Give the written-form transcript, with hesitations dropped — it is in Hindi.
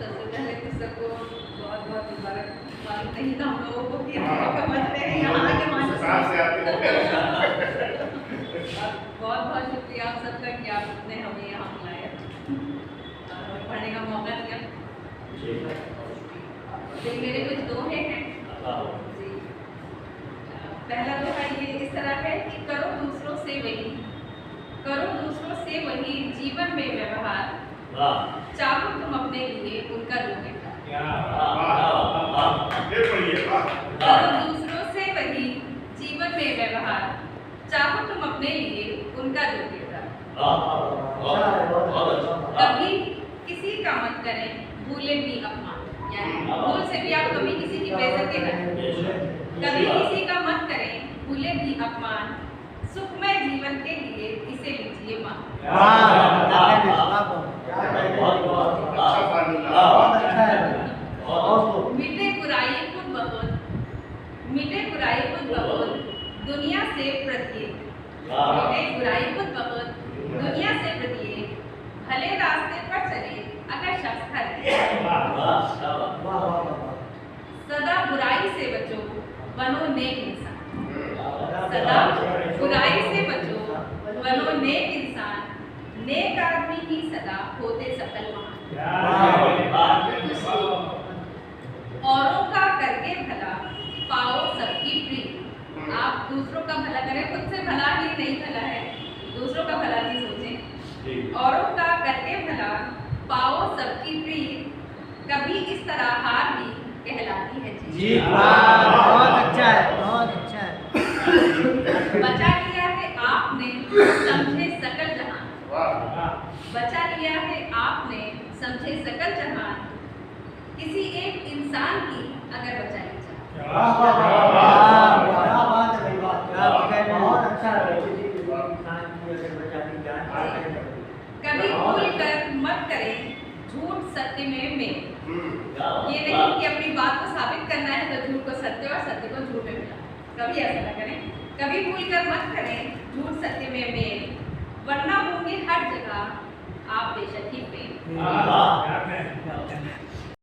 सबसे पहले तो सबको बहुत बहुत मुबारकबाद। नहीं था हम लोगों को कि हम लोग समझते हैं यहाँ आके बहुत बहुत शुक्रिया आप सबका कि आपने हमें यहाँ बुलाया और पढ़ने का मौका दिया। तो मेरे कुछ दोहे हैं जी। पहला दोहा ये इस तरह है कि करो दूसरों से वही जीवन में व्यवहार, चाहो तुम अपने लिए उनका जो बेटा। करो दूसरों से वही जीवन में व्यवहार, चाहो तुम अपने लिए उनका जो बेटा। कभी किसी का मत करें भूले भी अपमान, यानी भूल से भी आप कभी किसी की बेइज्जती न करें। कभी किसी का मत करें भूले भी अपमान, सुखमय जीवन के लिए इसे लीजिए मान। मिटे बुराई खुद बहुत दुनिया से प्रत्येक। मिटे बुराई खुद बहुत दुनिया से प्रत्येक, भले रास्ते पर चले अगर शख्स हरे। सदा बुराई से बचो बनो नेक इंसान, सदा बुराई से बचो बनो नेक इंसान, नेक आदमी ही सदा होते सफल महान। औरों का करके भला पाओ सबकी प्रीत। आप दूसरों का भला करें, खुद से भला ही नहीं भला है, दूसरों का भला ही सोचें। औरों का करके भला पाओ सबकी प्रीत, कभी इस तरह हार भी कहलाती है जी। बहुत अच्छा है, बहुत अच्छा है। बचा लिया है आपने समझे सकल जहान, बचा लिया है आपने समझे सकल जहान, किसी एक इंसान की अगर बचा ली जाए। बहुत अच्छा है। कभी भूल कर मत करें झूठ सत्य में मेल। ये नहीं कि अपनी बात को साबित करना है तो झूठ को सत्य और सत्य को झूठ में मिला, कभी ऐसा ना करें। कभी भूल कर मत करें झूठ सत्य में मेल, वरना होंगे हर जगह आप बेशक ही फेल।